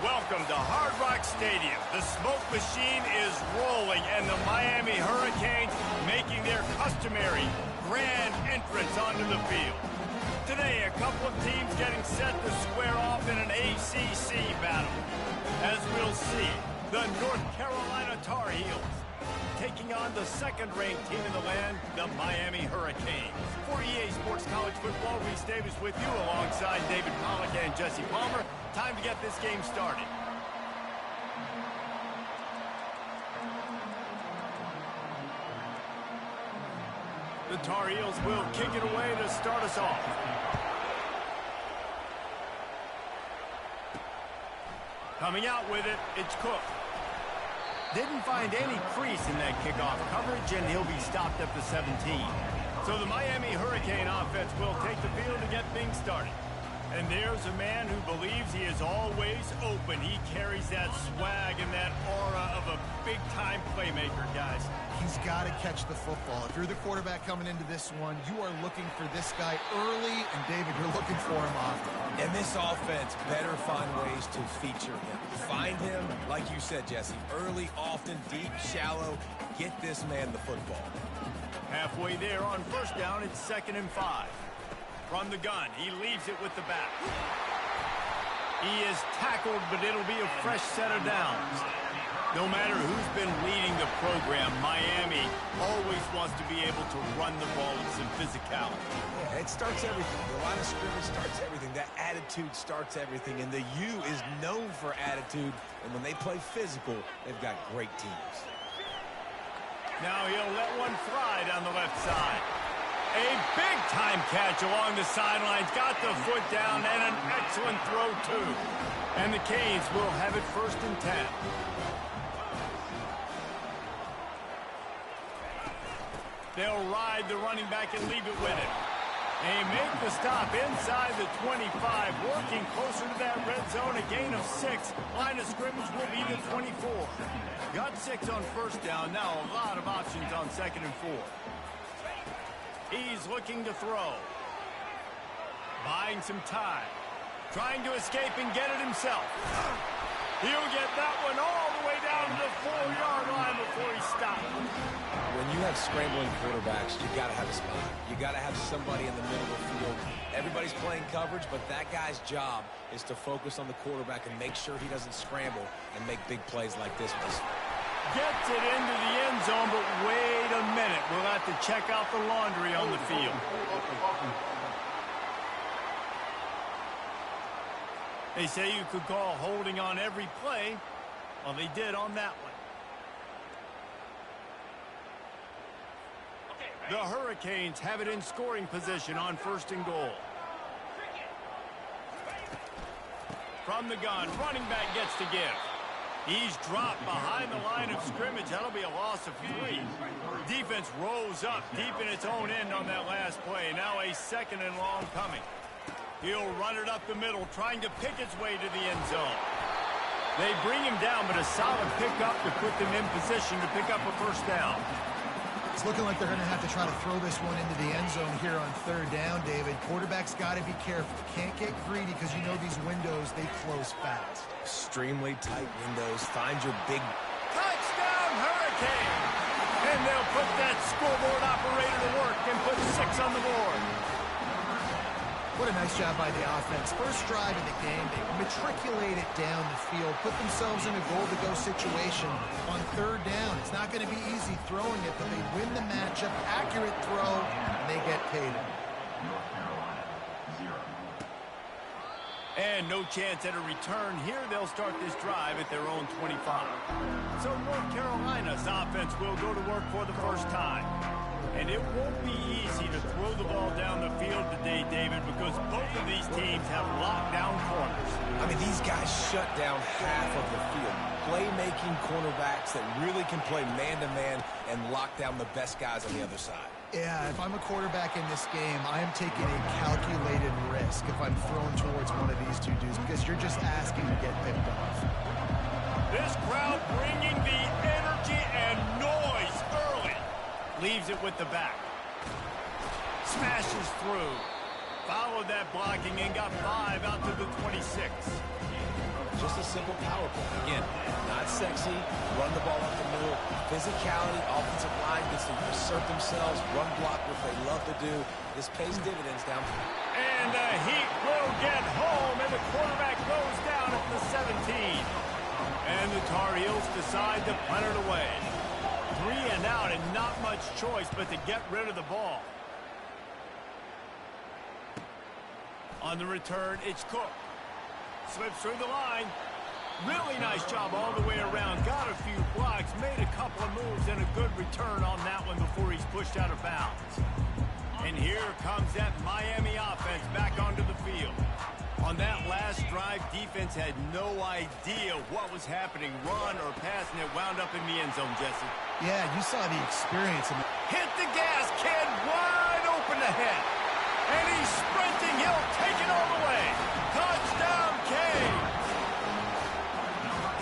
Welcome to Hard Rock Stadium. The smoke machine is rolling, and the Miami Hurricanes making their customary grand entrance onto the field. Today, a couple of teams getting set to square off in an ACC battle. As we'll see, the North Carolina Tarheels taking on the second-ranked team in the land, the Miami Hurricanes. For EA Sports College Football, Reese Davis with you alongside David Pollack and Jesse Palmer. Time to get this game started. The Tar Heels will kick it away to start us off. Coming out with it, it's Cook. Didn't find any crease in that kickoff coverage, and he'll be stopped at the 17. So the Miami Hurricane offense will take the field to get things started. And there's a man who believes he is always open. He carries that swag and that aura of a big-time playmaker, guys. He's got to catch the football. If you're the quarterback coming into this one, you are looking for this guy early, and David, you're looking for him often. And this offense better find ways to feature him. Find him, like you said, Jesse, early, often, deep, shallow. Get this man the football. Halfway there on first down, it's 2nd and 5. From the gun, he leaves it with the back. He is tackled, but it'll be a fresh set of downs. No matter who's been leading the program, Miami always wants to be able to run the ball with some physicality. Yeah, it starts everything. The line of scrimmage starts everything. That attitude starts everything. And the U is known for attitude. And when they play physical, they've got great teams. Now he'll let one fly down the left side. A big-time catch along the sidelines. Got the foot down and an excellent throw, too. And the Canes will have it 1st and 10. They'll ride the running back and leave it with him. They make the stop inside the 25, working closer to that red zone, a gain of 6. Line of scrimmage will be the 24. Got 6 on first down. Now a lot of options on 2nd and 4. He's looking to throw. Buying some time. Trying to escape and get it himself. He'll get that one all the way down to the 4-yard line before he stops. When you have scrambling quarterbacks, you got to have a spot. You got to have somebody in the middle of the field. Everybody's playing coverage, but that guy's job is to focus on the quarterback and make sure he doesn't scramble and make big plays like this one. Gets it into the end zone, but wait a minute. We'll have to check out the laundry on the field. They say you could call holding on every play. Well, they did on that one. The Hurricanes have it in scoring position on 1st and goal. From the gun, running back gets to give. He's dropped behind the line of scrimmage. That'll be a loss of 3. Defense rose up deep in its own end on that last play. Now a 2nd and long coming. He'll run it up the middle, trying to pick its way to the end zone. They bring him down, but a solid pickup to put them in position to pick up a 1st down. It's looking like they're going to have to try to throw this one into the end zone here on 3rd down, David. Quarterback's got to be careful. Can't get greedy because you know these windows, they close fast. Extremely tight windows. Find your big... Touchdown, Hurricane! And they'll put that scoreboard operator to work and put 6 on the board. What a nice job by the offense. First drive of the game, they matriculate it down the field, put themselves in a goal-to-go situation on 3rd down. It's not going to be easy throwing it, but they win the matchup, accurate throw, and they get paid. And no chance at a return here. They'll start this drive at their own 25. So North Carolina's offense will go to work for the first time. And it won't be easy to throw the ball down the field today, David, because both of these teams have lockdown corners. I mean, these guys shut down half of the field. Playmaking cornerbacks that really can play man-to-man and lock down the best guys on the other side. Yeah, if I'm a quarterback in this game, I am taking a calculated risk if I'm thrown towards one of these two dudes because you're just asking to get picked off. This crowd bringing the energy and noise early. Leaves it with the back. Smashes through. Followed that blocking and got 5 out to the 26. Just a simple power play. Again, not sexy, run the ball up the middle. Physicality, offensive line gets to assert themselves, run block, what they love to do. This pays dividends down. And the Heat will get home, and the quarterback goes down at the 17. And the Tar Heels decide to punt it away. 3 and out, and not much choice but to get rid of the ball. On the return, it's Cook. Slips through the line. Really nice job all the way around. Got a few blocks, made a couple of moves, and a good return on that one before he's pushed out of bounds. And here comes that Miami offense back onto the field. On that last drive, defense had no idea what was happening. Run or pass, and it wound up in the end zone, Jesse. Yeah, you saw the experience. Hit the gas, kid. Wide open ahead. And he's sprinting. He'll take it all the way. Touchdown, Kane.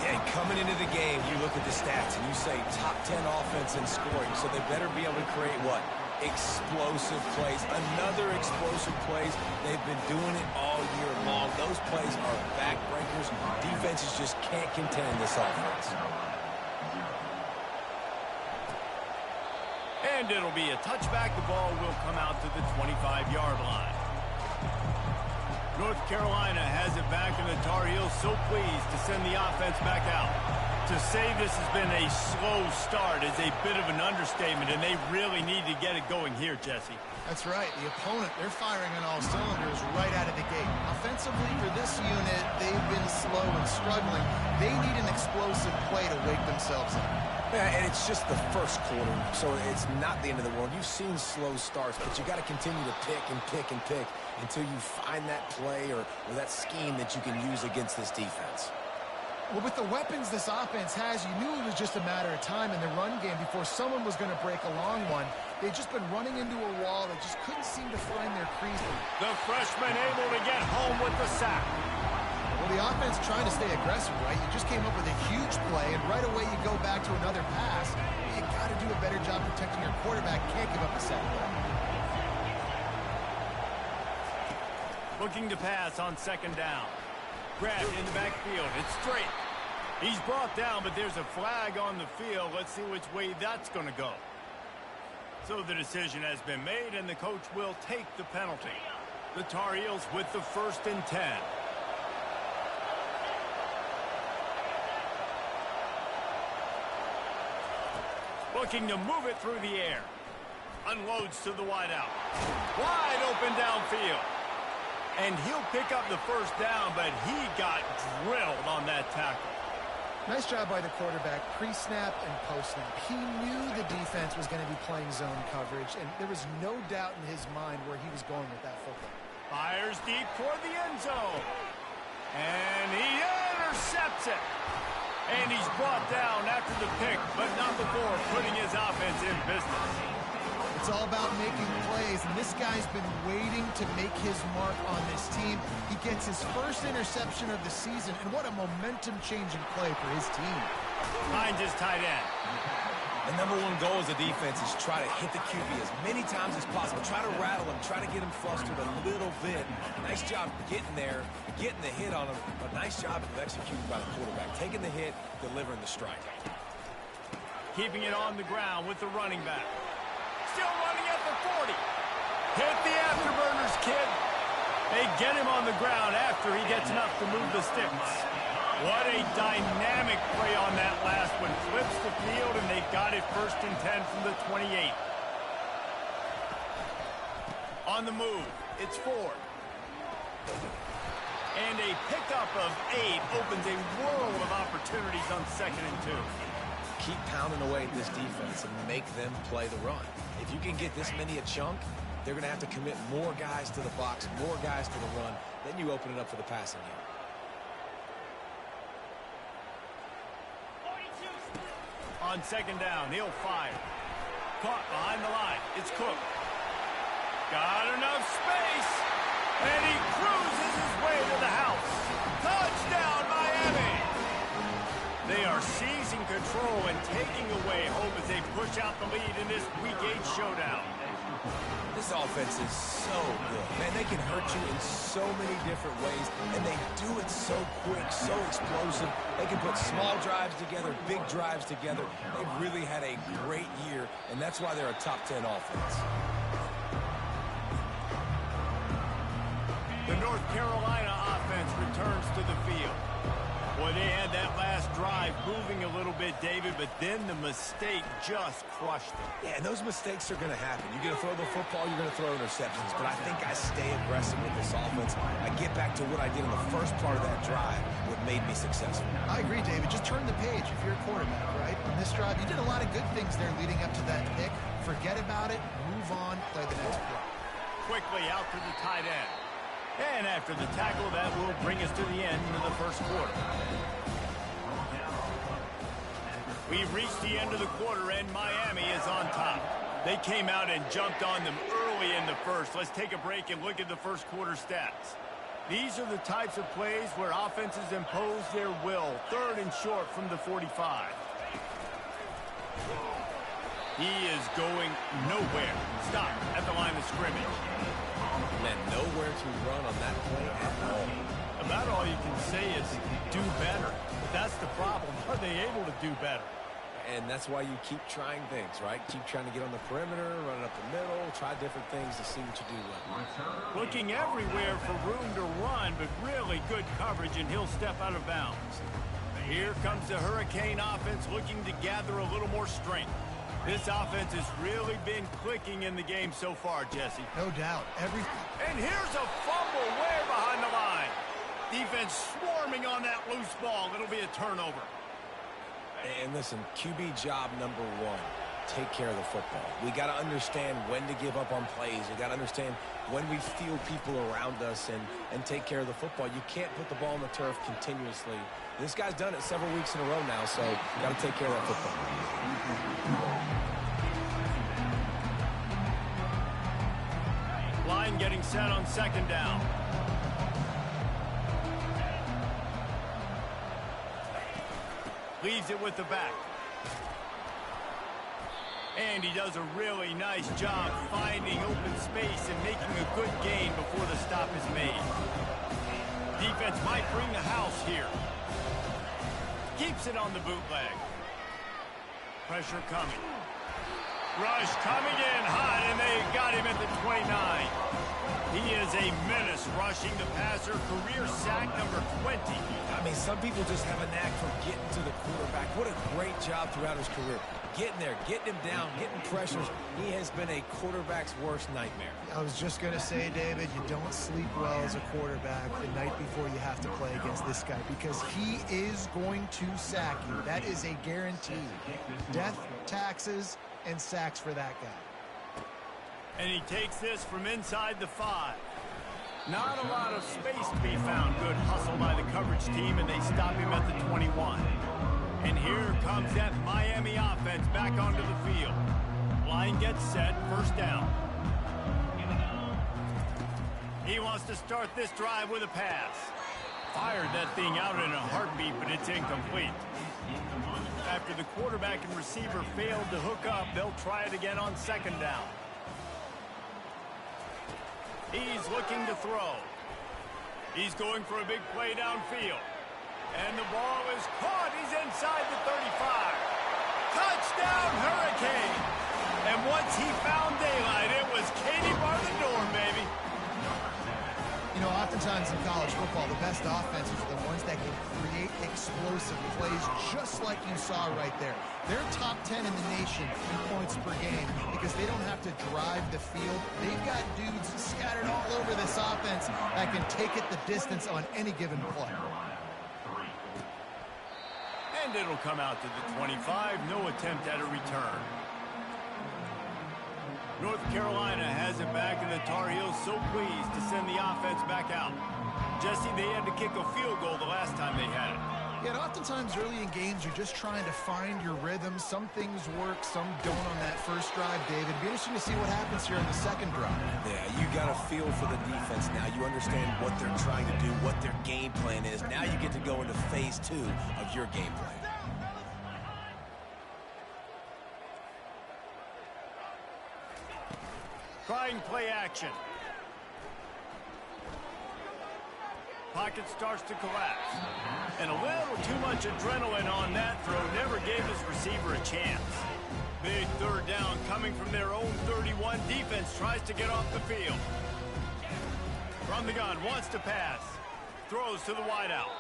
Yeah, and coming into the game, you look at the stats and you say top 10 offense in scoring, so they better be able to create what? Explosive plays. Another explosive plays. They've been doing it all year long. Those plays are backbreakers. Defenses just can't contend this offense. And it'll be a touchback. The ball will come out to the 25-yard line. North Carolina has it back, and the Tar Heels so pleased to send the offense back out. To say this has been a slow start is a bit of an understatement, and they really need to get it going here, Jesse. That's right. The opponent, they're firing on all cylinders right out of the gate. Offensively, for this unit, they've been slow and struggling. They need an explosive play to wake themselves up. Yeah, and it's just the first quarter, so it's not the end of the world. You've seen slow starts, but you got to continue to pick and pick and pick until you find that play or that scheme that you can use against this defense. Well, with the weapons this offense has, you knew it was just a matter of time in the run game before someone was going to break a long one. They've just been running into a wall that just couldn't seem to find their crease. The freshman able to get home with the sack. Well, the offense trying to stay aggressive, right? You just came up with a huge play, and right away you go back to another pass. You got to do a better job protecting your quarterback. Can't give up a sack. Looking to pass on second down. Grabbed in the backfield. It's straight. He's brought down, but there's a flag on the field. Let's see which way that's going to go. So the decision has been made, and the coach will take the penalty. The Tar Heels with the 1st and 10. Looking to move it through the air. Unloads to the wideout. Wide open downfield. And he'll pick up the 1st down, but he got drilled on that tackle. Nice job by the quarterback, pre-snap and post-snap. He knew the defense was going to be playing zone coverage, and there was no doubt in his mind where he was going with that football. Fires deep toward the end zone. And he intercepts it. And he's brought down after the pick, but not before putting his offense in business. It's all about making plays, and this guy's been waiting to make his mark on this team. He gets his 1st interception of the season, and what a momentum-changing play for his team. Finds his tight end. The number one goal as a defense is try to hit the QB as many times as possible. Try to rattle him, try to get him flustered a little bit. Nice job getting there, getting the hit on him, but nice job of executing by the quarterback. Taking the hit, delivering the strike. Keeping it on the ground with the running back. Still running at the 40. Hit the afterburners, kid. They get him on the ground after he gets enough to move the sticks. What a dynamic play on that last one. Flips the field, and they've got it 1st and 10 from the 28. On the move, it's Ford. And a pickup of 8 opens a world of opportunities on 2nd and 2. Keep pounding away at this defense and make them play the run. If you can get this many a chunk, they're going to have to commit more guys to the box, more guys to the run. Then you open it up for the passing game. On 2nd down, he'll fire. Caught behind the line. It's Cook. Got enough space. And he cruises his way to the house. Touchdown, Miami! They are seizing control and taking away home as they push out the lead in this Week 8 showdown. This This offense is so good. Man, they can hurt you in so many different ways, and they do it so quick, so explosive. They can put small drives together, big drives together. They've really had a great year, and that's why they're a top 10 offense. The North Carolina offense returns to the field. Boy, they had that last drive moving a little bit, David, but then the mistake just crushed them. Yeah, and those mistakes are going to happen. You're going to throw the football, you're going to throw interceptions, but I think I stay aggressive with this offense. I get back to what I did in the first part of that drive, what made me successful. I agree, David. Just turn the page if you're a quarterback, right? On this drive, you did a lot of good things there leading up to that pick. Forget about it, move on, play the next play. Quickly out to the tight end. And after the tackle, that will bring us to the end of the first quarter. We've reached the end of the quarter, and Miami is on top. They came out and jumped on them early in the first. Let's take a break and look at the first quarter stats. These are the types of plays where offenses impose their will. 3rd and short from the 45. He is going nowhere. Stop at the line of scrimmage. Man, nowhere to run on that play at all. About all you can say is do better. But that's the problem. Are they able to do better? And that's why you keep trying things, right? Keep trying to get on the perimeter, run up the middle, try different things to see what you do well. Looking everywhere for room to run, but really good coverage, and he'll step out of bounds. Here comes the Hurricane offense looking to gather a little more strength. This offense has really been clicking in the game so far, Jesse. No doubt. And here's a fumble way behind the line. Defense swarming on that loose ball. It'll be a turnover. And listen, QB job number 1, take care of the football. We got to understand when to give up on plays. We got to understand when we feel people around us and take care of the football. You can't put the ball on the turf continuously. This guy's done it several weeks in a row now, so you got to take care of that football. Line getting set on 2nd down. Leaves it with the back. And he does a really nice job finding open space and making a good gain before the stop is made. Defense might bring the house here. Keeps it on the bootleg. Pressure coming. Rush coming in hot, and they got him at the 29. He is a menace rushing the passer. Career sack number 20. I mean, some people just have a knack for getting to the quarterback. What a great job throughout his career. Getting there, getting him down, getting pressures. He has been a quarterback's worst nightmare. I was just going to say, David, you don't sleep well as a quarterback the night before you have to play against this guy because he is going to sack you. That is a guarantee. Death, taxes, and sacks for that guy. And he takes this from inside the 5. Not a lot of space to be found. Good hustle by the coverage team, and they stop him at the 21. And here comes that Miami offense back onto the field. Line gets set, 1st down. He wants to start this drive with a pass. Fired that thing out in a heartbeat, but it's incomplete. After the quarterback and receiver failed to hook up, they'll try it again on 2nd down. He's looking to throw. He's going for a big play downfield. And the ball is caught. He's inside the 35. Touchdown, Hurricane. And once he found daylight, it was Katie bar the door, baby. You know, oftentimes in college football, the best offenses are the ones that can create explosive plays just like you saw right there. They're top 10 in the nation in points per game because they don't have to drive the field. They've got dudes scattered all over this offense that can take it the distance on any given play. And it'll come out to the 25. No attempt at a return. North Carolina has it back, and the Tar Heels so pleased to send the offense back out. Jesse, they had to kick a field goal the last time they had it. Yeah, and oftentimes early in games, you're just trying to find your rhythm. Some things work, some don't on that first drive, David. It'd be interesting to see what happens here on the 2nd drive. Yeah, you got a feel for the defense now. You understand what they're trying to do, what their game plan is. Now you get to go into phase 2 of your game plan. Trying play action. Pocket starts to collapse. And a little too much adrenaline on that throw never gave his receiver a chance. Big third down coming from their own 31. Defense tries to get off the field. From the gun, wants to pass. Throws to the wideout.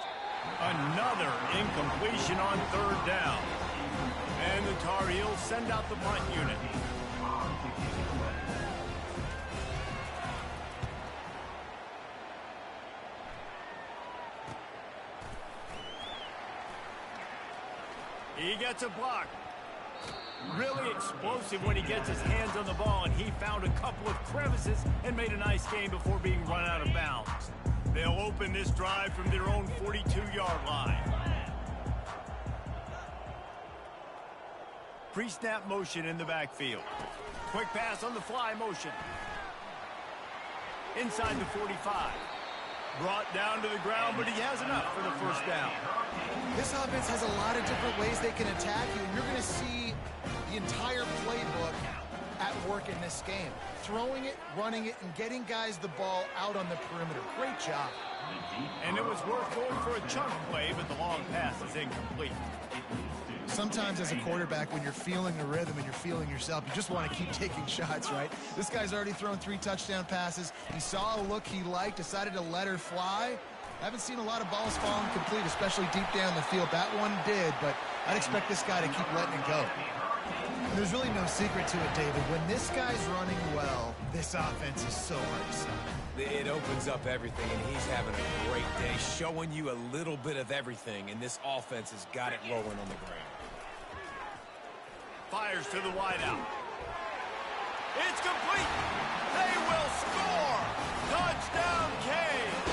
Another incompletion on third down. And the Tar Heels send out the punt unit. He gets a block. Really explosive when he gets his hands on the ball, and he found a couple of crevices and made a nice game before being run out of bounds. They'll open this drive from their own 42-yard line. Pre-snap motion in the backfield. Quick pass on the fly motion. Inside the 45. Brought down to the ground, but he has enough for the first down. This offense has a lot of different ways they can attack you. You're going to see the entire playbook at work in this game. Throwing it, running it, and getting guys the ball out on the perimeter. Great job. And it was worth going for a chunk play, but the long pass is incomplete. Sometimes as a quarterback, when you're feeling the rhythm and you're feeling yourself, you just want to keep taking shots, right? This guy's already thrown 3 touchdown passes. He saw a look he liked, decided to let her fly. I haven't seen a lot of balls fall incomplete, especially deep down the field. That one did, but I'd expect this guy to keep letting it go. And there's really no secret to it, David. When this guy's running well, this offense is so hard to stop. It opens up everything, and he's having a great day, showing you a little bit of everything, and this offense has got it rolling on the ground. Fires to the wideout. It's complete. They will score. Touchdown, Canes.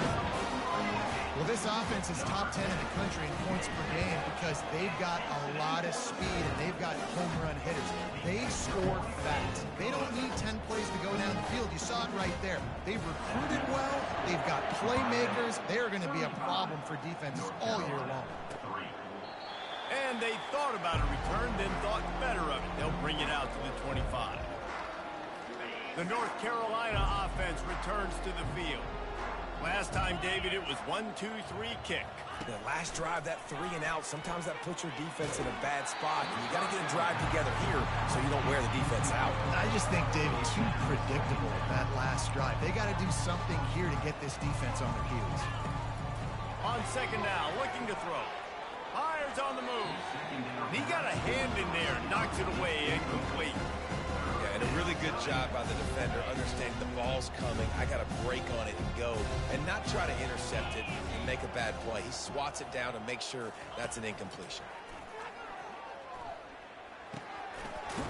Well, this offense is top 10 in the country in points per game because they've got a lot of speed and they've got home run hitters. They score fast. They don't need 10 plays to go down the field. You saw it right there. They've recruited well. They've got playmakers. They're going to be a problem for defenses all year long. And they thought about a return, then thought better of it. They'll bring it out to the 25. The North Carolina offense returns to the field. Last time, David, it was 1-2-3 kick. The last drive, that 3 and out, sometimes that puts your defense in a bad spot. And you got to get a drive together here so you don't wear the defense out. I just think, David, too predictable that last drive. They got to do something here to get this defense on their heels. On second down, looking to throw. Fires on the move. He got a hand in there, knocks it away, incomplete. Yeah, and a really good job by the defender, understanding the ball's coming. I got to break on it and go, and not try to intercept it and make a bad play. He swats it down and makes sure that's an incompletion.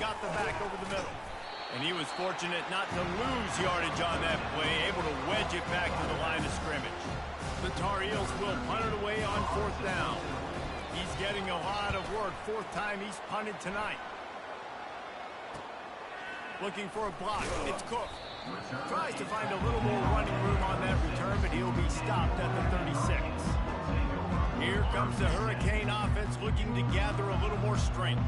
Got the back over the middle. And he was fortunate not to lose yardage on that play, able to wedge it back to the line of scrimmage. The Tar Heels will punt it away on 4th down. He's getting a lot of work. 4th time he's punted tonight. Looking for a block. It's Cook. Tries to find a little more running room on that return, but he'll be stopped at the 36. Here comes the Hurricane offense looking to gather a little more strength.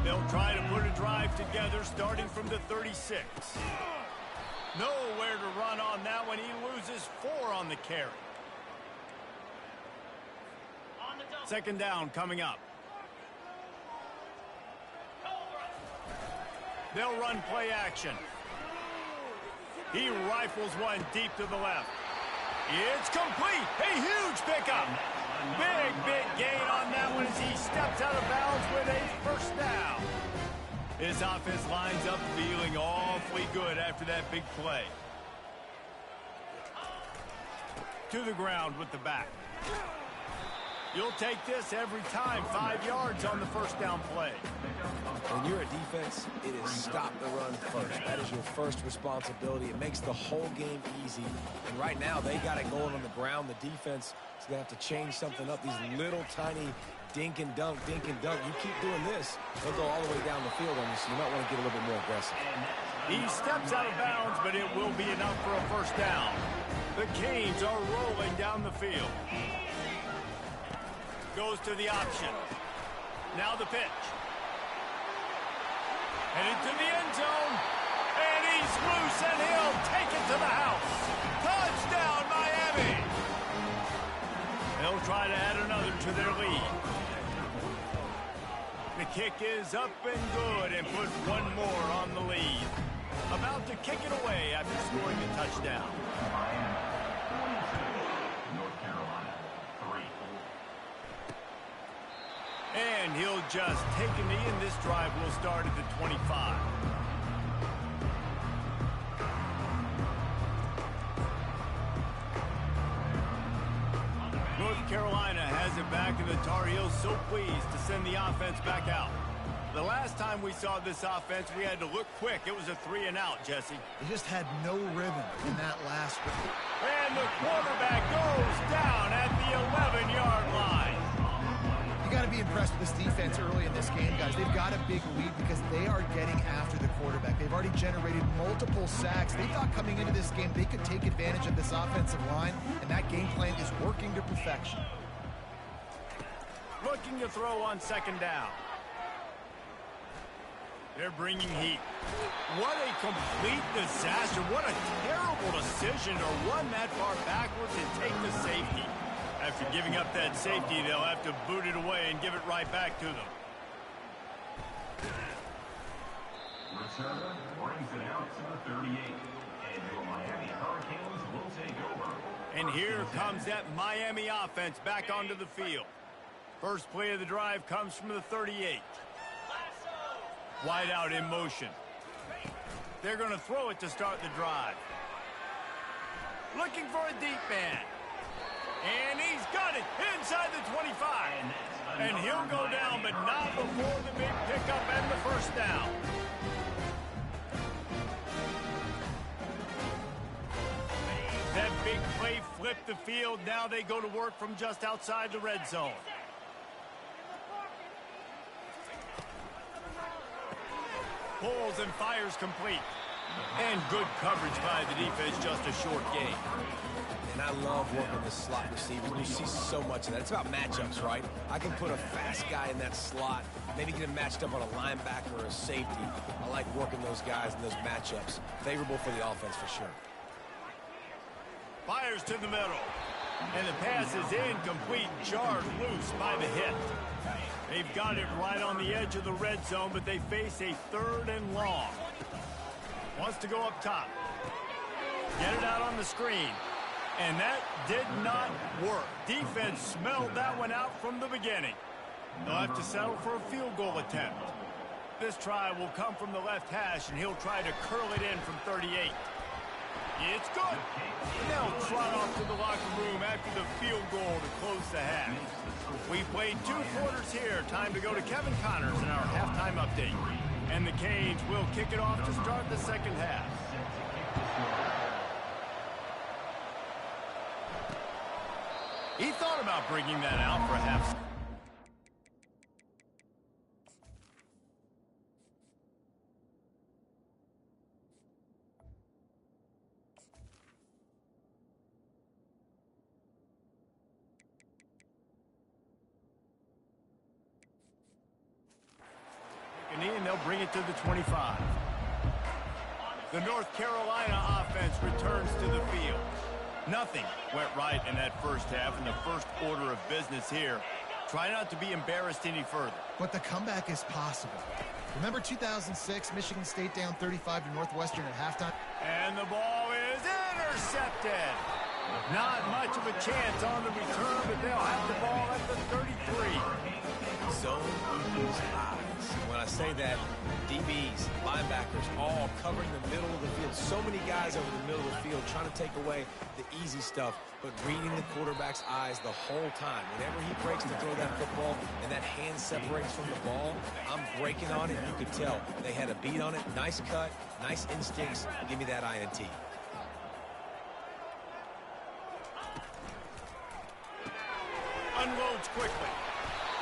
They'll try to put a drive together starting from the 36. Nowhere to run on that one. He loses 4 on the carry. Second down coming up. They'll run play action. He rifles one deep to the left. It's complete. A huge pickup. Big gain on that one as he steps out of bounds with a first down. His offense lines up feeling awfully good after that big play. To the ground with the back. You'll take this every time. 5 yards on the first down play. When you're a defense, it is stop the run first. That is your first responsibility. It makes the whole game easy. And right now, they got it going on the ground. The defense is going to have to change something up. These little tiny dink and dunk. You keep doing this, they'll go all the way down the field on you, so you might want to get a little bit more aggressive. He steps out of bounds, but it will be enough for a first down. The Canes are rolling down the field. Goes to the option. Now the pitch. Headed to the end zone. And he's loose, and to the house. Touchdown, Miami. They'll try to add another to their lead. The kick is up and good and put one more on the lead. About to kick it away after scoring a touchdown. North Carolina, 3. And he'll just take a knee, and this drive will start at the 25. North Carolina has it back, and the Tar Heels so pleased to send the offense back out. The last time we saw this offense, we had to look quick. It was a 3-and-out, Jesse. They just had no rhythm in that last one. And the quarterback goes down at the 11-yard line. You got to be impressed with this defense early in this game, guys. They've got a big lead because they are getting after the quarterback. They've already generated multiple sacks. They thought coming into this game they could take advantage of this offensive line, and that game plan is working to perfection. Looking to throw on second down. They're bringing heat. What a complete disaster. What a terrible decision to run that far backwards and take the safety. After giving up that safety, they'll have to boot it away and give it right back to them. Returner brings it out to the 38. And your Miami Hurricanes will take over. And here comes that Miami offense back onto the field. First play of the drive comes from the 38. Wide out in motion. They're going to throw it to start the drive. Looking for a deep man. And he's got it inside the 25. And he'll go down, but not before the big pickup and the first down. That big play flipped the field. Now they go to work from just outside the red zone. Pulls and fires complete. And good coverage by the defense, just a short gain. And I love working the slot receivers. You see so much of that. It's about matchups, right? I can put a fast guy in that slot, maybe get him matched up on a linebacker or a safety. I like working those guys in those matchups. Favorable for the offense for sure. Fires to the middle. And the pass is incomplete, jarred loose by the hit. They've got it right on the edge of the red zone, but they face a 3rd and long. Wants to go up top. Get it out on the screen. And that did not work. Defense smelled that one out from the beginning. They'll have to settle for a field goal attempt. This try will come from the left hash, and he'll try to curl it in from 38. It's good. And they'll trot off to the locker room after the field goal to close the half. We played 2 quarters here. Time to go to Kevin Connors in our halftime update. And the Canes will kick it off to start the second half. He thought about bringing that out for a half. And they'll bring it to the 25. The North Carolina offense returns to the field. Nothing went right in that first half, and the first order of business here. Try not to be embarrassed any further. But the comeback is possible. Remember 2006, Michigan State down 35 to Northwestern at halftime? And the ball is intercepted. Not much of a chance on the return, but they'll have the ball at the 33. Zone equals eyes. When I say that, DBs, linebackers, all covering the middle of the field. So many guys over the middle of the field trying to take away the easy stuff, but reading the quarterback's eyes the whole time. Whenever he breaks to throw that football and that hand separates from the ball, I'm breaking on it. You could tell they had a beat on it. Nice cut, nice instincts. Give me that INT. Unloads quickly.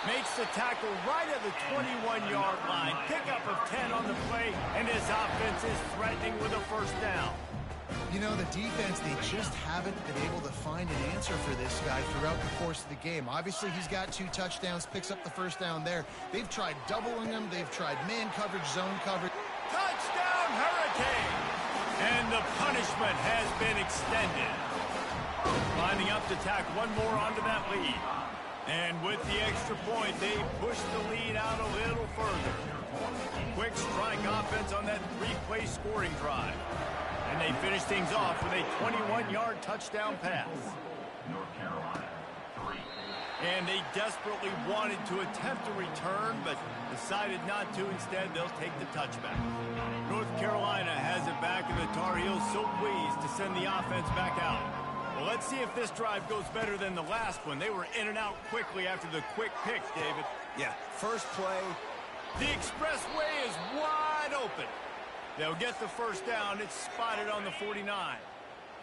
Makes the tackle right at the 21-yard line. Pickup of 10 on the play, and his offense is threatening with a first down. You know, the defense, they just haven't been able to find an answer for this guy throughout the course of the game. Obviously, he's got 2 touchdowns, picks up the first down there. They've tried doubling him. They've tried man coverage, zone coverage. Touchdown, Hurricane! And the the punishment has been extended. Lining up to tack one more onto that lead. And with the extra point, they push the lead out a little further. Quick strike offense on that three-play scoring drive. And they finish things off with a 21-yard touchdown pass. North Carolina, 3. And they desperately wanted to attempt a return, but decided not to. Instead, they'll take the touchback. North Carolina has it back, and the Tar Heels so pleased to send the offense back out. Well, let's see if this drive goes better than the last one. They were in and out quickly after the quick pick, David. Yeah, first play. The expressway is wide open. They'll get the first down. It's spotted on the 49.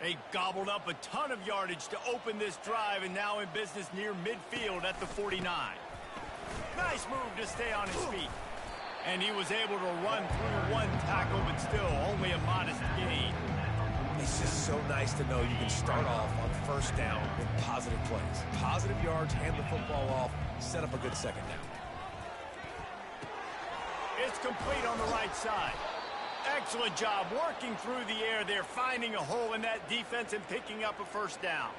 They gobbled up a ton of yardage to open this drive, and now in business near midfield at the 49. Nice move to stay on his feet. And he was able to run through one tackle, but still only a modest gain. It's just so nice to know you can start off on first down with positive plays. Positive yards, hand the football off, set up a good second down. It's complete on the right side. Excellent job working through the air there, finding a hole in that defense and picking up a first down.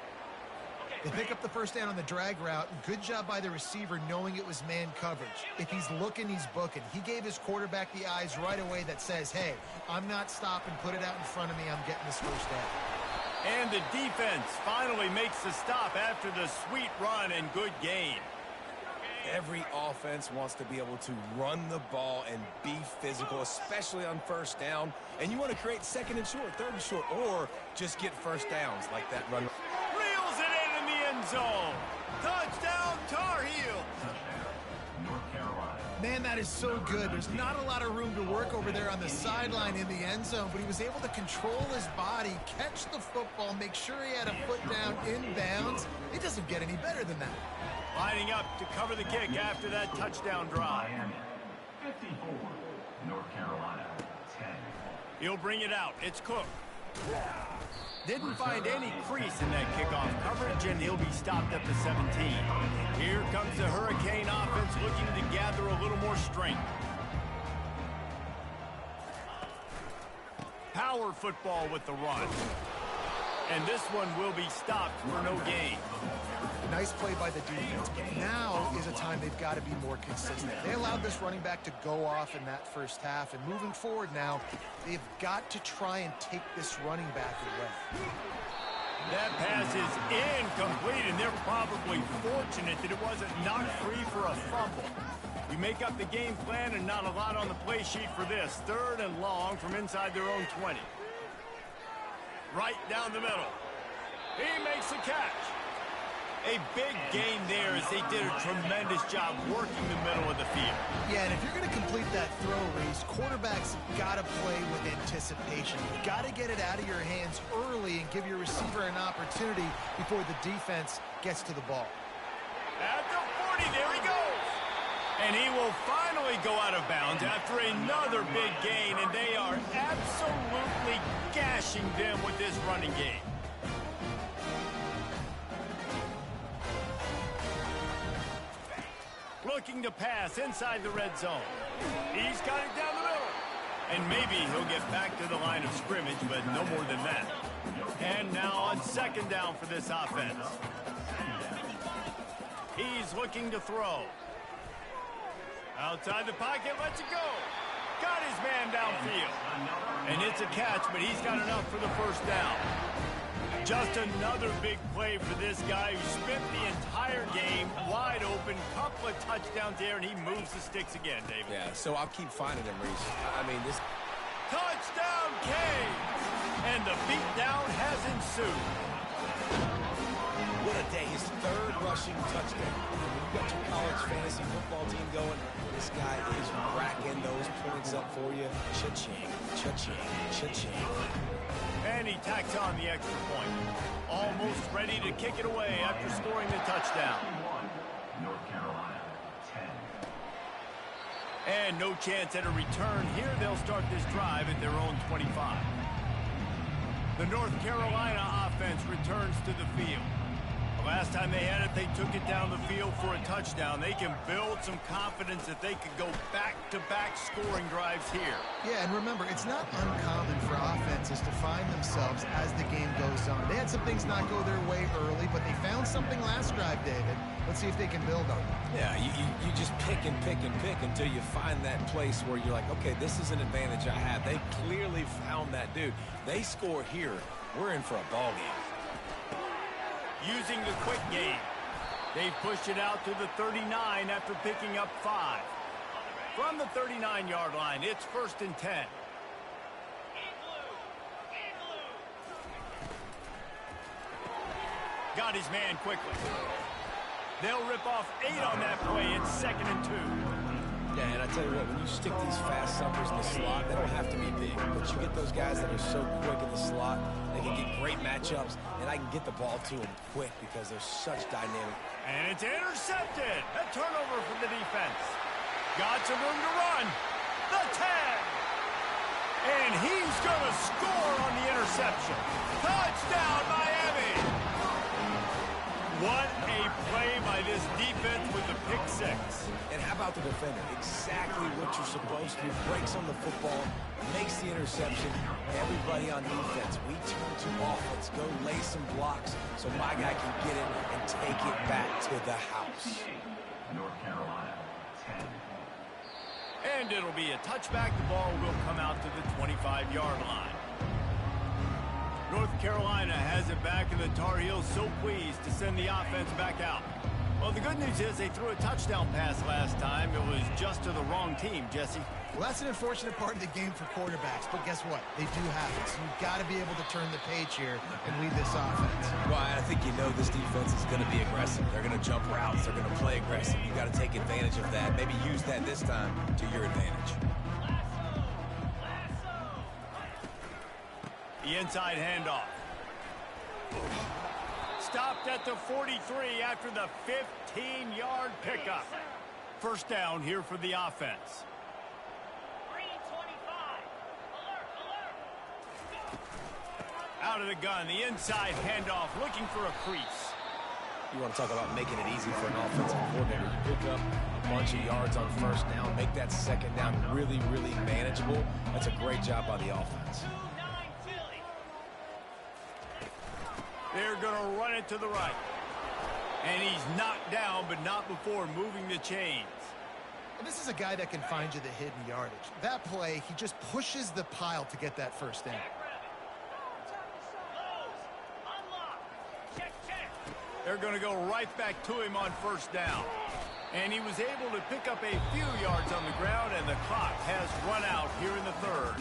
They pick up the first down on the drag route. Good job by the receiver knowing it was man coverage. If he's looking, he's booking. He gave his quarterback the eyes right away that says, hey, I'm not stopping, put it out in front of me, I'm getting this first down. And the defense finally makes the stop after the sweet run and good gain. Every offense wants to be able to run the ball and be physical, especially on first down. And you want to create second and short, third and short, or just get first downs like that run. Reels it in the end zone. Touchdown, Tar Heels. North Carolina. Man, that is so good. There's not a lot of room to work over there on the sideline in the end zone, but he was able to control his body, catch the football, make sure he had a foot down inbounds. It doesn't get any better than that. Lining up to cover the kick after that touchdown drive. Miami, 54. North Carolina, 10. He'll bring it out. It's Cook. Didn't find any crease in that kickoff coverage, and he'll be stopped at the 17. Here comes the Hurricane offense looking to gather a little more strength. Power football with the run. And this one will be stopped for no gain. Nice play by the defense, but now is a time they've got to be more consistent. They allowed this running back to go off in that first half, and moving forward now, they've got to try and take this running back away. That pass is incomplete, and they're probably fortunate that it wasn't knocked free for a fumble. You make up the game plan and not a lot on the play sheet for this. 3rd and long from inside their own 20. Right down the middle. He makes the catch. A big gain there as they did a tremendous job working the middle of the field. Yeah, and if you're going to complete that throw, Reese, quarterbacks got to play with anticipation. You've got to get it out of your hands early and give your receiver an opportunity before the defense gets to the ball. At the 40, there he goes. And he will finally go out of bounds after another big gain, and they are absolutely gashing them with this running game. Looking to pass inside the red zone. He's got it down the middle. And maybe he'll get back to the line of scrimmage, but no more than that. And now on 2nd down for this offense. He's looking to throw. Outside the pocket, lets it go. Got his man downfield. And it's a catch, but he's got enough for the first down. Just another big play for this guy who spent the entire game wide open. Couple of touchdowns there, and he moves the sticks again, David. Yeah, so I'll keep finding him, Reese. I mean, this... Touchdown, Cage! And the beatdown has ensued. What a day. His 3rd rushing touchdown. When you got your college fantasy football team going, this guy is racking those points up for you. Cha-ching, cha-ching, cha-ching. And he tacks on the extra point. Almost ready to kick it away after scoring the touchdown. North Carolina, 10. And no chance at a return here. They'll start this drive at their own 25. The North Carolina offense returns to the field. The last time they had it, they took it down the field for a touchdown. They can build some confidence that they could go back-to-back scoring drives here. Yeah, and remember, it's not uncommon for offenses defenses to find themselves as the game goes on. They had some things not go their way early, but they found something last drive, David. Let's see if they can build on it. Yeah, you just pick and pick and pick until you find that place where you're like, okay, this is an advantage I have. They clearly found that dude. They score here. We're in for a ball game. Using the quick game. They pushed it out to the 39 after picking up 5. From the 39-yard line, it's 1st and 10. Got his man quickly. They'll rip off 8 on that play. It's 2nd and 2. Yeah, and I tell you what, when you stick these fast suckers in the slot, they don't have to be big. But you get those guys that are so quick in the slot, they can get great matchups, and I can get the ball to them quick because they're such dynamic. And it's intercepted. A turnover for the defense. Got some room to run. The 10. And he's going to score on the interception. Touchdown, Miami. What a play by this defense with the pick 6. And how about the defender? Exactly what you're supposed to do. Breaks on the football, makes the interception. Everybody on defense, we turn to offense. Go lay some blocks so my guy can get it and take it back to the house. North Carolina, 10. And it'll be a touchback. The ball will come out to the 25-yard line. North Carolina has it back, and the Tar Heels so pleased to send the offense back out. Well, the good news is they threw a touchdown pass last time. It was just to the wrong team, Jesse. Well, that's an unfortunate part of the game for quarterbacks, but guess what? They do have it, so you've got to be able to turn the page here and lead this offense. Well, I think you know this defense is going to be aggressive. They're going to jump routes. They're going to play aggressive. You've got to take advantage of that. Maybe use that this time to your advantage. The inside handoff. Stopped at the 43 after the 15-yard pickup. First down here for the offense. Out of the gun, the inside handoff, looking for a crease. You want to talk about making it easy for an offensive coordinator. You pick up a bunch of yards on first down, make that second down really, really manageable. That's a great job by the offense. They're going to run it to the right. And he's knocked down, but not before moving the chains. And this is a guy that can find you the hidden yardage. That play, he just pushes the pile to get that first down. They're going to go right back to him on first down. And he was able to pick up a few yards on the ground, and the clock has run out here in the third.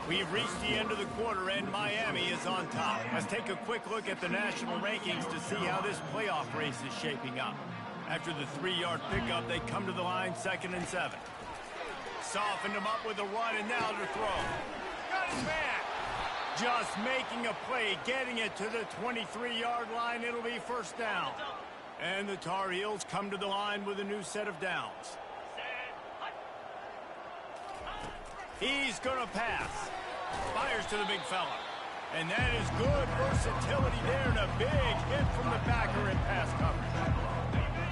We've reached the end of the quarter, and Miami is on top. Let's take a quick look at the national rankings to see how this playoff race is shaping up. After the 3-yard pickup, they come to the line 2nd and 7. Softened him up with a run, and now to throw. Got his man. Just making a play, getting it to the 23-yard line. It'll be first down. And the Tar Heels come to the line with a new set of downs. He's going to pass. Fires to the big fella. And that is good versatility there, and a big hit from the backer in pass coverage.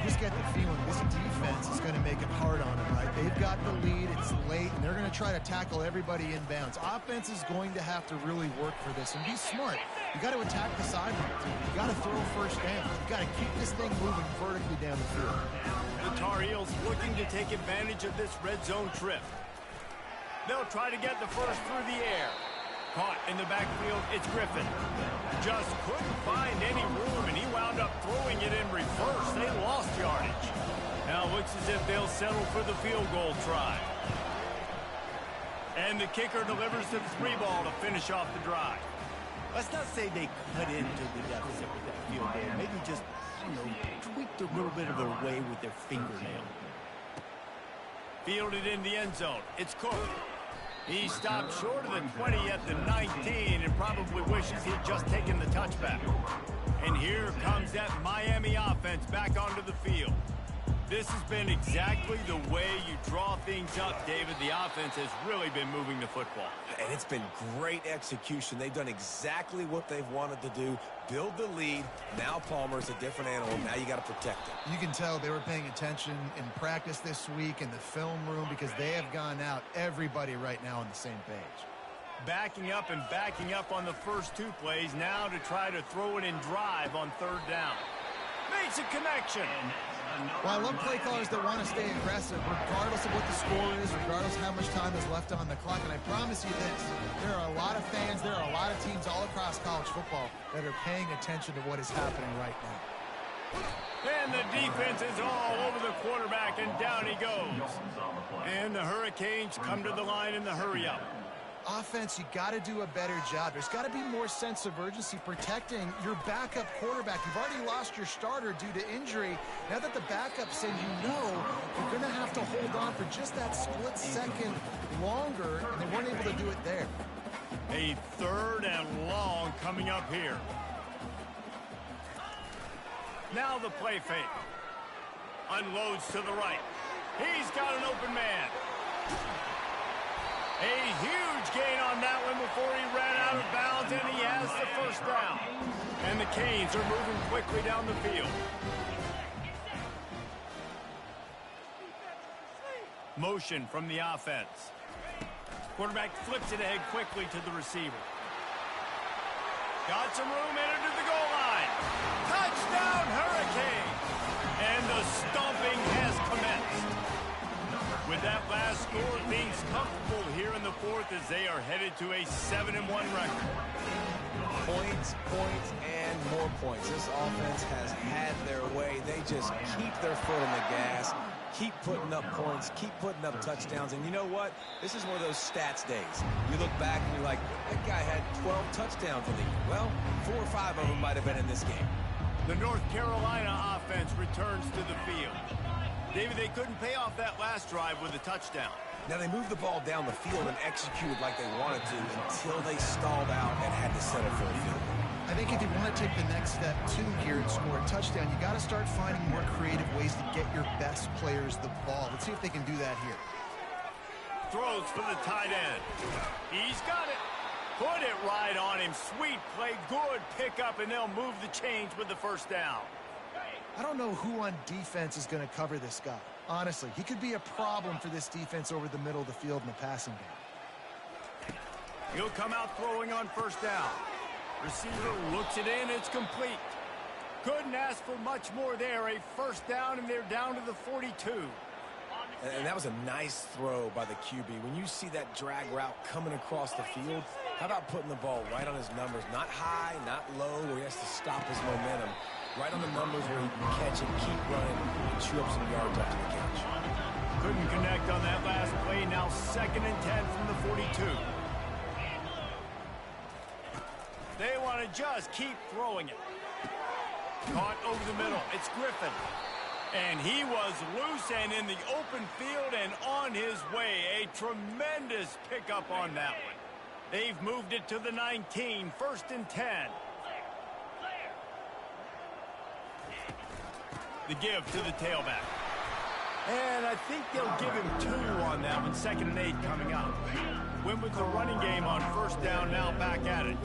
Just get the feeling this defense is going to make it hard on them, right? They've got the lead, it's late, and they're going to try to tackle everybody inbounds. Offense is going to have to really work for this and be smart. You got to attack the sidelines. You got to throw first down. You got to keep this thing moving vertically down the field. The Tar Heels looking to take advantage of this red zone trip. They'll try to get the first through the air. Caught in the backfield, it's Griffin. Just couldn't find any room, and he wound up throwing it in reverse. They lost yardage. Now it looks as if they'll settle for the field goal try. And the kicker delivers the 3 ball to finish off the drive. Let's not say they cut into the deficit with that field goal. Maybe just, tweaked a little bit of their way with their fingernail. Fielded in the end zone. It's Cook. He stopped short of the 20 at the 19 and probably wishes he'd just taken the touchback. And here comes that Miami offense back onto the field. This has been exactly the way you draw things up, David. The offense has really been moving the football. And it's been great execution. They've done exactly what they've wanted to do. Build the lead. Now Palmer's a different animal. Now you got to protect him. You can tell they were paying attention in practice this week in the film room because they have gone out everybody right now on the same page. Backing up and backing up on the first 2 plays, now to try to throw it in drive on 3rd down. Makes a connection. Well, I love play callers that want to stay aggressive, regardless of what the score is, regardless of how much time is left on the clock. And I promise you this, there are a lot of fans, there are a lot of teams all across college football that are paying attention to what is happening right now. And the defense is all over the quarterback, and down he goes. And the Hurricanes come to the line in the hurry-up. Offense, you got to do a better job. There's got to be more sense of urgency protecting your backup quarterback. You've already lost your starter due to injury. Now that the backup's in, you know you're going to have to hold on for just that split second longer, and they weren't able to do it there. A 3rd and long coming up here. Now the play fake. Unloads to the right. He's got an open man. A huge gain on that one before he ran out of bounds, and he has the 1st down. And the Canes are moving quickly down the field. Motion from the offense. Quarterback flips it ahead quickly to the receiver. Got some room, entered to the goal line. Touchdown, Hurricane! And the stomping has commenced. With that last score, things comfortable here in the 4th as they are headed to a 7-1 record. Points, points, and more points. This offense has had their way. They just keep their foot on the gas, keep putting up points, keep putting up touchdowns. And you know what? This is one of those stats days. You look back and you're like, that guy had 12 touchdowns in the year. Well, 4 or 5 of them might have been in this game. The North Carolina offense returns to the field. David, they couldn't pay off that last drive with a touchdown. Now, they moved the ball down the field and executed like they wanted to until they stalled out and had to settle for a field goal. I think if you want to take the next step, too, here and score a touchdown, you got to start finding more creative ways to get your best players the ball. Let's see if they can do that here. Throws for the tight end. He's got it. Put it right on him. Sweet play, good pickup, and they'll move the chains with the 1st down. I don't know who on defense is going to cover this guy. Honestly, he could be a problem for this defense over the middle of the field in the passing game. He'll come out throwing on 1st down. Receiver looks it in, it's complete. Couldn't ask for much more there. A 1st down, and they're down to the 42. And that was a nice throw by the QB. When you see that drag route coming across the field, how about putting the ball right on his numbers? Not high, not low, where he has to stop his momentum. Right on the numbers where he can catch it, keep running, and chew up some yards after the catch. Couldn't connect on that last play. Now 2nd and 10 from the 42. They want to just keep throwing it. Caught over the middle. It's Griffin. And he was loose and in the open field and on his way. A tremendous pickup on that one. They've moved it to the 19, 1st and 10. The give to the tailback. And I think they'll give him 2 on that one. 2nd and 8 coming up. Went with the running game on 1st down, now back at it.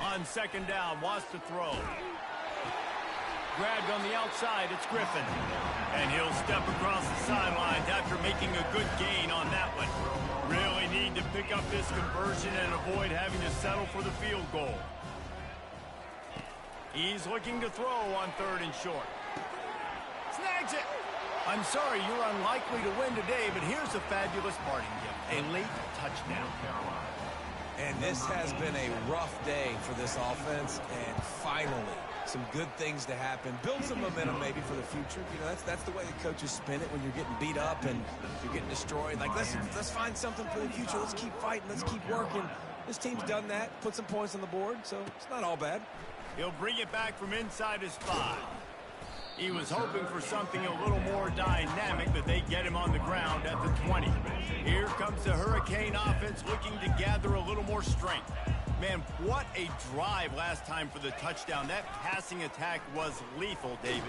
On 2nd down, wants to throw. Grabbed on the outside, it's Griffin. And he'll step across the sidelines after making a good gain on that one. Really need to pick up this conversion and avoid having to settle for the field goal. He's looking to throw on 3rd and short. Snags it. I'm sorry, you're unlikely to win today, but here's a fabulous parting gift. A late touchdown. And this has been a rough day for this offense, and finally, some good things to happen. Build some momentum maybe for the future. You know, that's the way the coaches spin it when you're getting beat up and you're getting destroyed. Like, let's find something for the future. Let's keep fighting. Let's keep working. This team's done that, put some points on the board, so it's not all bad. He'll bring it back from inside his 5. He was hoping for something a little more dynamic, but they get him on the ground at the 20. Here comes the Hurricane offense looking to gather a little more strength. Man, what a drive last time for the touchdown. That passing attack was lethal, David.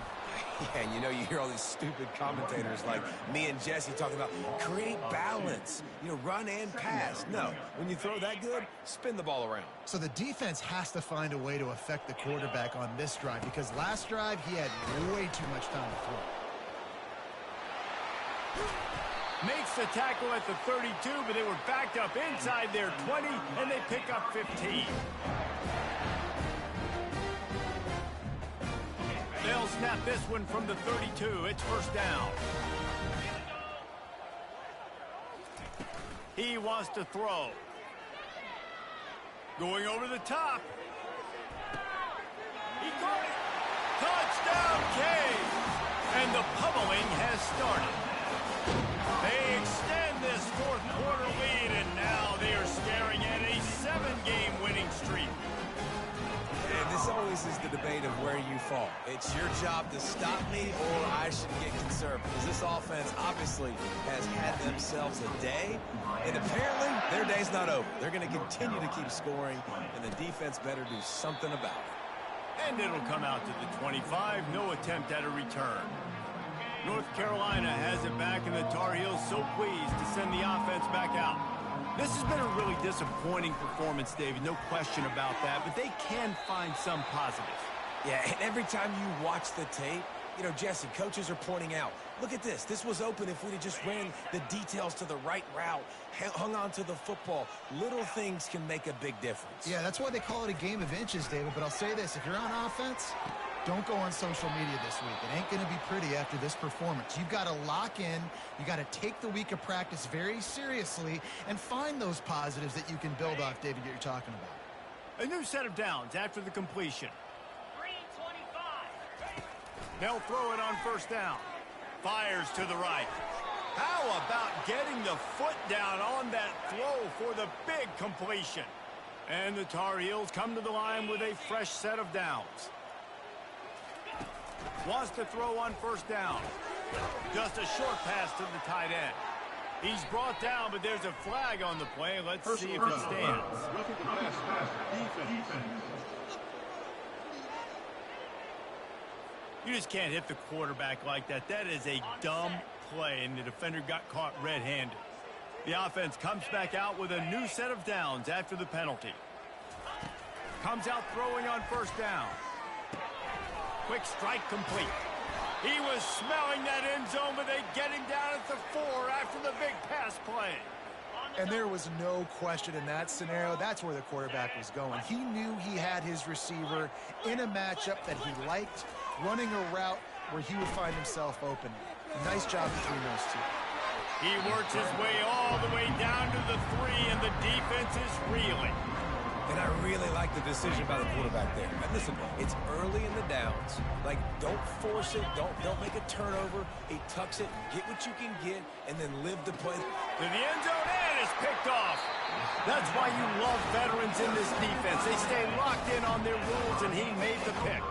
Yeah, and you know, you hear all these stupid commentators like me and Jesse talking about create balance, run and pass. No, when you throw that good, spin the ball around. So the defense has to find a way to affect the quarterback on this drive because last drive he had way too much time to throw. Makes the tackle at the 32, but they were backed up inside their 20, and they pick up 15. They'll snap this one from the 32. It's first down. He wants to throw. Going over the top. He caught it. Touchdown, Cavs. And the pummeling has started. They extend this fourth quarter lead, and now they are staring at a 7-game winning streak. And this always is the debate of where you fall. It's your job to stop me or I should get concerned because this offense obviously has had themselves a day, and apparently their day's not over. They're going to continue to keep scoring, and the defense better do something about it. And it'll come out to the 25. No attempt at a return. North Carolina has it back, and the Tar Heels so pleased to send the offense back out. This has been a really disappointing performance, David, no question about that, but they can find some positives. Yeah, and every time you watch the tape, Jesse, coaches are pointing out, look at this. This was open if we'd have just ran the details to the right route, hung on to the football. Little things can make a big difference. Yeah, that's why they call it a game of inches, David, but I'll say this. If you're on offense, don't go on social media this week. It ain't going to be pretty after this performance. You've got to lock in. You got to take the week of practice very seriously and find those positives that you can build off, David, that you're talking about. A new set of downs after the completion. They'll throw it on first down. Fires to the right. How about getting the foot down on that throw for the big completion? And the Tar Heels come to the line with a fresh set of downs. Wants to throw on first down. Just a short pass to the tight end. He's brought down, but there's a flag on the play. Let's see if it stands. You just can't hit the quarterback like that. That is a dumb play, and the defender got caught red-handed. The offense comes back out with a new set of downs after the penalty. Comes out throwing on first down. Quick strike complete. He was smelling that end zone, but they get him down at the 4 after the big pass play. And there was no question in that scenario. That's where the quarterback was going. He knew he had his receiver in a matchup that he liked, running a route where he would find himself open. Nice job between those two. He works his way all the way down to the 3, and the defense is reeling. And I really like the decision by the quarterback there. And listen, it's early in the downs. Like, don't force it. Don't make a turnover. He tucks it, get what you can get, and then live the play. To the end zone, and it's picked off. That's why you love veterans in this defense. They stay locked in on their rules, and he made the pick.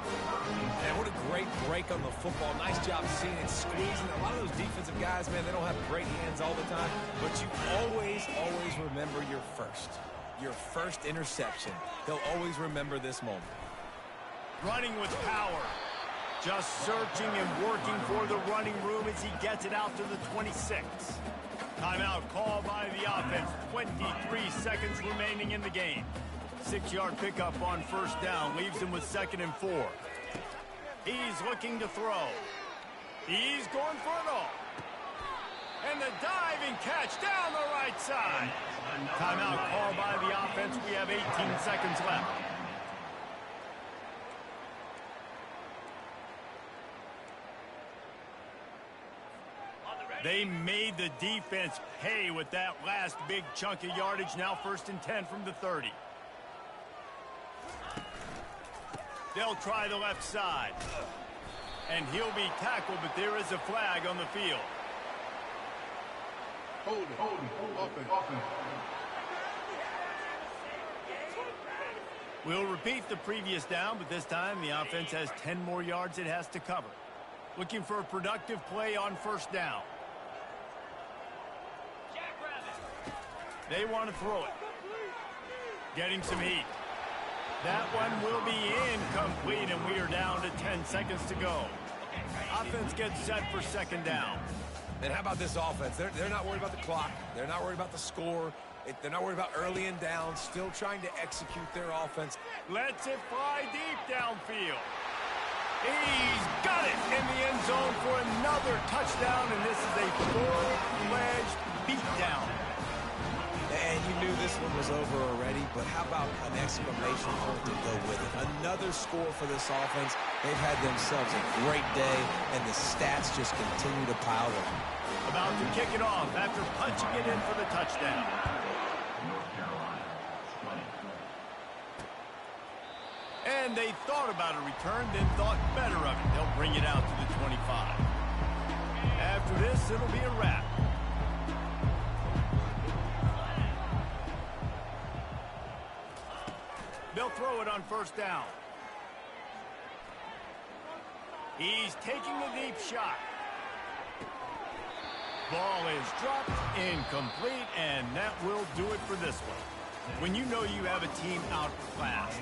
And what a great break on the football. Nice job seeing it squeezing. A lot of those defensive guys, man, they don't have great hands all the time, but you always remember your first interception. They'll always remember this moment. Running with power. Just searching and working for the running room as he gets it out to the 26. Timeout call by the offense. 23 seconds remaining in the game. 6-yard pickup on first down. Leaves him with 2nd and 4. He's looking to throw. He's going for it all. And the diving catch down the right side. Timeout call by the offense. We have 18 seconds left. They made the defense pay with that last big chunk of yardage. Now 1st and 10 from the 30. They'll try the left side. And he'll be tackled, but there is a flag on the field. Hold it. Offense. We'll repeat the previous down, but this time the offense has 10 more yards it has to cover. Looking for a productive play on first down. They want to throw it. Getting some heat. That one will be incomplete, and we are down to 10 seconds to go. Offense gets set for second down. And how about this offense? They're not worried about the clock. They're not worried about the score. They're not worried about early and down. Still trying to execute their offense. Lets it fly deep downfield. He's got it in the end zone for another touchdown, and this is a full-fledged beatdown. And you knew this one was over already, but how about an exclamation point to go with it? Another score for this offense. They've had themselves a great day, and the stats just continue to pile up. About to kick it off after punching it in for the touchdown. And they thought about a return, then thought better of it. They'll bring it out to the 25. After this, it'll be a wrap. They'll throw it on first down. He's taking a deep shot. Ball is dropped, incomplete, and that will do it for this one. When you know you have a team outclassed,